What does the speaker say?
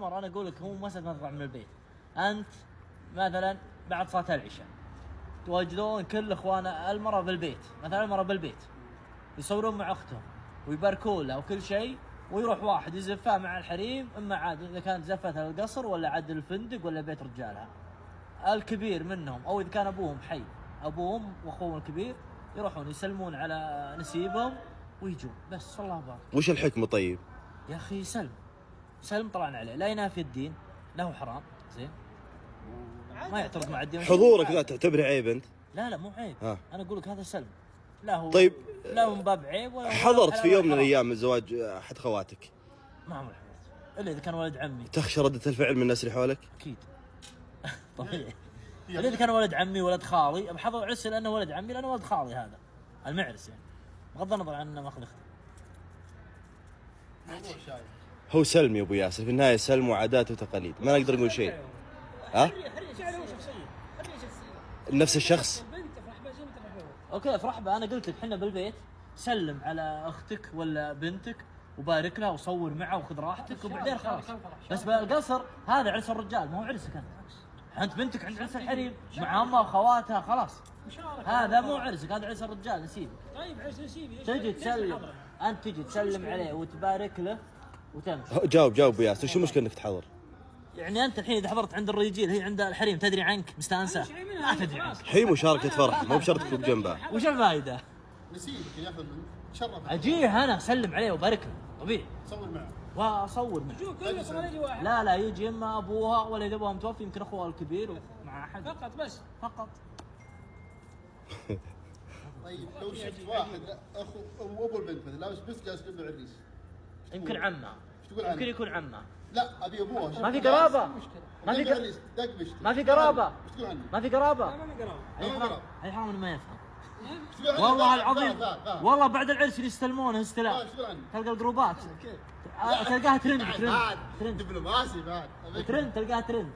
انا اقول لك هو مسألة ما تطلع من البيت. انت مثلا بعد صلاة العشاء تواجدون كل اخوان المرأة بالبيت، مثلا المرأة بالبيت يصورون مع اختهم ويباركون لها وكل شيء، ويروح واحد يزفها مع الحريم، اما عاد اذا كانت زفتها القصر ولا عاد الفندق ولا بيت رجالها الكبير منهم، او اذا كان ابوهم حي، ابوهم واخوهم الكبير يروحون يسلمون على نسيبهم ويجون بس. الله بارك. وش الحكمة طيب؟ يا اخي سلم طلعنا عليه، لا ينافي الدين، لا هو حرام زين، ما يعترض مع الدين. حضورك ذا تعتبره عيب انت؟ لا مو عيب. انا اقول لك هذا سلم، لا هو طيب لا هو من باب عيب ولا حضرت في يوم من الايام من زواج احد خواتك؟ ما عمري حضرت الا اذا كان ولد عمي. تخشى ردة الفعل من الناس اللي حولك؟ اكيد طبيعي. الا اذا كان ولد عمي ولد خالي بحضر عرس لانه ولد عمي، لانه ولد خالي هذا المعرس يعني، بغض النظر عن انه ماخذ اختي. هو سلم يا ابو ياسر، في النهايه سلم وعادات وتقاليد، ما نقدر نقول شيء. ها؟ نفس الشخص. اوكي افرح بها. انا قلت لك احنا بالبيت سلم على اختك ولا بنتك وبارك لها وصور معها وخذ راحتك وبعدين خلاص. بس بالقصر هذا عرس الرجال، ما هو عرسك انت بنتك عند عرس الحريم مع امها واخواتها خلاص. هذا مو عرسك، هذا عرس الرجال نسيبك. طيب عرس نسيبي تجي تسلم، انت تجي تسلم عليه وتبارك له وتمشي. جاوب ابو ياسر، شو المشكله انك تحضر؟ يعني انت الحين اذا حضرت عند الرجال هي عند الحريم تدري عنك مستانسه؟ ما تدري عنك. هي مشاركه فرح، مو بشرط تكون بجنبها. وش الفائده؟ نسيبك ياخذ منك تشرف. اجيه انا اسلم عليه وبارك له طبيعي، صور معه واصور معه. كلكم ولا يجي واحد. لا يجي اما ابوها ولا اذا ابوها متوفي يمكن اخوها الكبير مع احد فقط بس. فقط. طيب لو شفت واحد اخو ابو البنت مثلا لابس بس جالس قبل العريس، يمكن عمه، يمكن يكون عمه. لا ابي ابوها. ما في قرابه، ما في ما في قرابه، ايش تقول عنه؟ ما في قرابه. ما في قرابه. اي حرام انه ما يفهم. إيش تقول عنه؟ والله العظيم لا. والله بعد العرس يستلمونه استلام. ايش تقول عنه؟ تلقى الجروبات تلقاها ترند دبلوماسي بعد ترند تلقاها ترند.